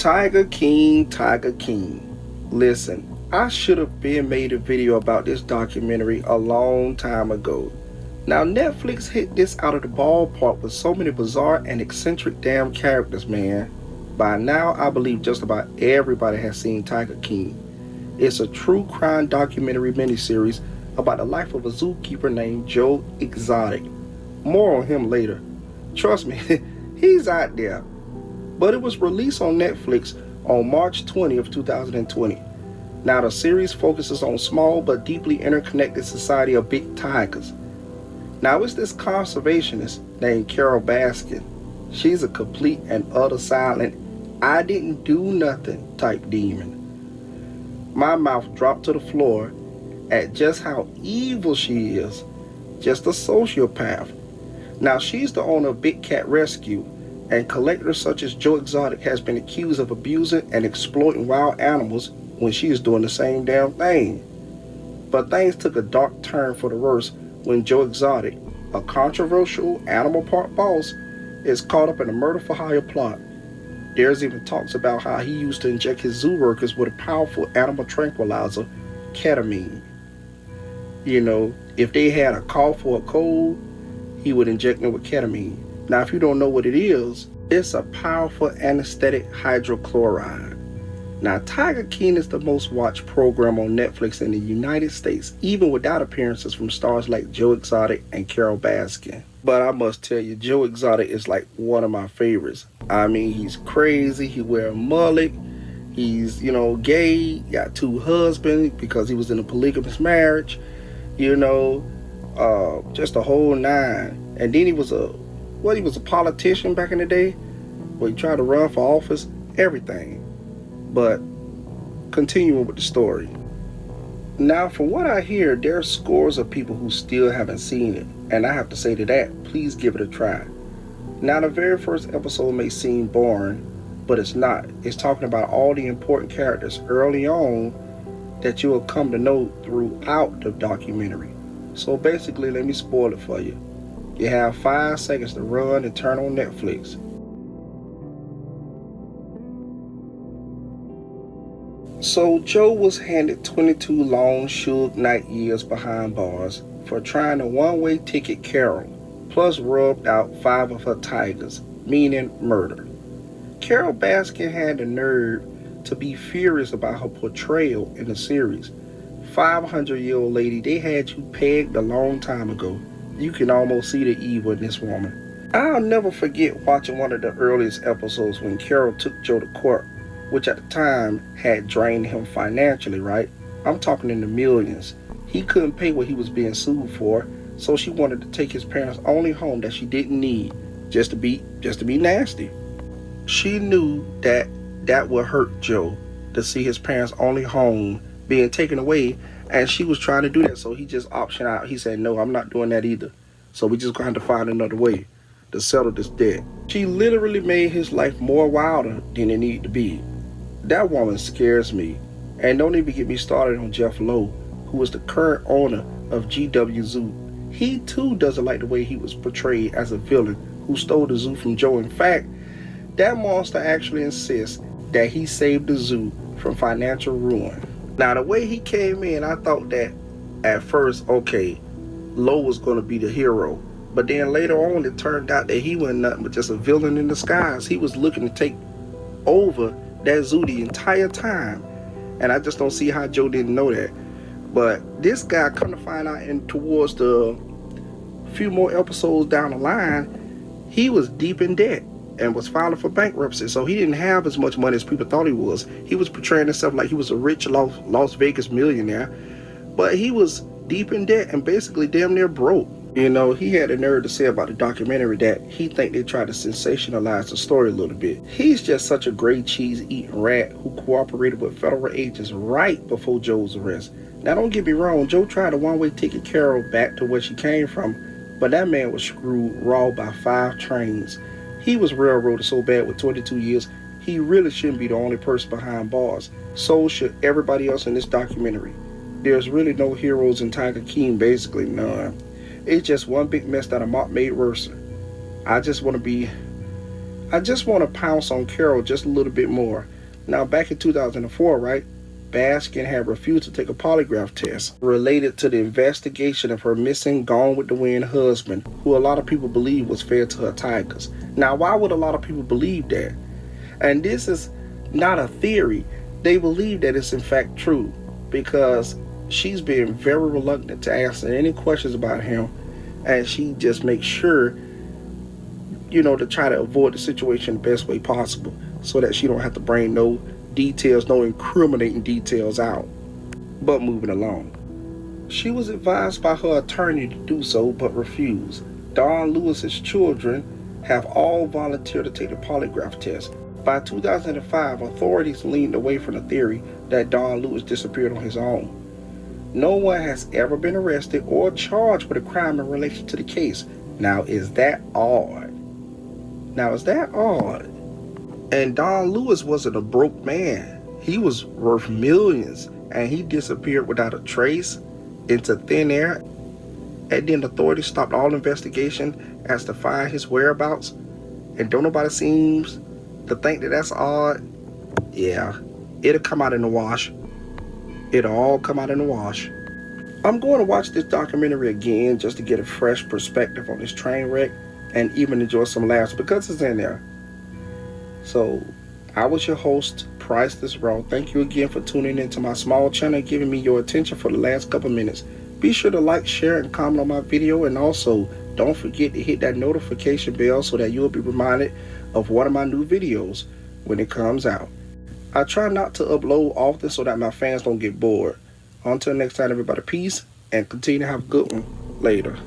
Tiger King, Tiger King. Listen, I should have been made a video about this documentary a long time ago. Now Netflix hit this out of the ballpark with so many bizarre and eccentric damn characters, man. By now, I believe just about everybody has seen Tiger King. It's a true crime documentary miniseries about the life of a zookeeper named Joe Exotic. More on him later. Trust me, he's out there. But it was released on Netflix on March 20th, 2020. Now the series focuses on small but deeply interconnected society of big tigers. Now it's this conservationist named Carol Baskin. She's a complete and utter silent, I didn't do nothing type demon. My mouth dropped to the floor at just how evil she is. Just a sociopath. Now she's the owner of Big Cat Rescue, and collectors such as Joe Exotic has been accused of abusing and exploiting wild animals when she is doing the same damn thing. But things took a dark turn for the worse when Joe Exotic, a controversial animal park boss, is caught up in a murder for hire plot. There's even talks about how he used to inject his zoo workers with a powerful animal tranquilizer, ketamine. You know, if they had a cough or a cold, he would inject them with ketamine. Now, if you don't know what it is, it's a powerful anesthetic hydrochloride. Now, Tiger King is the most watched program on Netflix in the United States, even without appearances from stars like Joe Exotic and Carol Baskin. But I must tell you, Joe Exotic is like one of my favorites. I mean, he's crazy, he wears a mullet, he's, gay, got 2 husbands because he was in a polygamous marriage, just a whole nine. And then he was a politician back in the day, where he tried to run for office, everything. But continuing with the story. Now, from what I hear, there are scores of people who still haven't seen it, and I have to say to that, please give it a try. Now, the very first episode may seem boring, but it's not. It's talking about all the important characters early on that you will come to know throughout the documentary. So basically, let me spoil it for you. You have 5 seconds to run and turn on Netflix. So Joe was handed 22 long Suge Knight years behind bars for trying to one-way ticket Carol, plus rubbed out 5 of her tigers, meaning murder. Carol Baskin had the nerve to be furious about her portrayal in the series. 500-year-old lady, they had you pegged a long time ago. You can almost see the evil in this woman. I'll never forget watching one of the earliest episodes when Carol took Joe to court, which at the time had drained him financially, right? I'm talking in the millions. He couldn't pay what he was being sued for, so she wanted to take his parents' only home that she didn't need, just to be nasty. She knew that would hurt Joe to see his parents' only home being taken away, and she was trying to do that, so he just optioned out. He said, no, I'm not doing that either. So we just going to have to find another way to settle this debt. She literally made his life more wilder than it needed to be. That woman scares me. And don't even get me started on Jeff Lowe, who is the current owner of GW Zoo. He too doesn't like the way he was portrayed as a villain who stole the zoo from Joe. In fact, that monster actually insists that he saved the zoo from financial ruin. Now, the way he came in, I thought that at first, okay, Lowe was going to be the hero. But then later on, it turned out that he wasn't nothing but just a villain in disguise. He was looking to take over that zoo the entire time. And I just don't see how Joe didn't know that. But this guy, come to find out, and towards the few more episodes down the line, he was deep in debt and was filing for bankruptcy. So he didn't have as much money as people thought he was. He was portraying himself like he was a rich Las Vegas millionaire, but he was deep in debt and basically damn near broke. He had the nerve to say about the documentary that he think they tried to sensationalize the story a little bit. He's just such a gray cheese eating rat who cooperated with federal agents right before Joe's arrest. Now, don't get me wrong, Joe tried to one-way ticket Carol back to where she came from, but that man was screwed raw by 5 trains. He was railroaded so bad with 22 years, he really shouldn't be the only person behind bars. So should everybody else in this documentary. There's really no heroes in Tiger King, basically none. It's just one big mess that Amok made worse. I just want to pounce on Carol just a little bit more. Now, back in 2004, right, Baskin had refused to take a polygraph test related to the investigation of her missing Gone with the Wind husband, who a lot of people believe was fed to her tigers. Now, why would a lot of people believe that? And this is not a theory. They believe that it's in fact true because she's been very reluctant to answer any questions about him, and she just makes sure, to try to avoid the situation the best way possible so that she don't have to bring no details, no incriminating details out. But moving along. She was advised by her attorney to do so, but refused. Don Lewis's children have all volunteered to take the polygraph test. By 2005, authorities leaned away from the theory that Don Lewis disappeared on his own. No one has ever been arrested or charged with a crime in relation to the case. Now, is that odd? And Don Lewis wasn't a broke man. He was worth millions, and he disappeared without a trace into thin air. And then authorities stopped all investigation as to find his whereabouts. And don't nobody seems to think that that's odd. Yeah, it'll come out in the wash. It'll all come out in the wash. I'm going to watch this documentary again just to get a fresh perspective on this train wreck and even enjoy some laughs because it's in there. So, I was your host, Priceless Raw. Thank you again for tuning into my small channel and giving me your attention for the last couple minutes. Be sure to like, share, and comment on my video, and also don't forget to hit that notification bell so that you'll be reminded of one of my new videos when it comes out. I try not to upload often so that my fans don't get bored. Until next time, everybody, peace, and continue to have a good one. Later.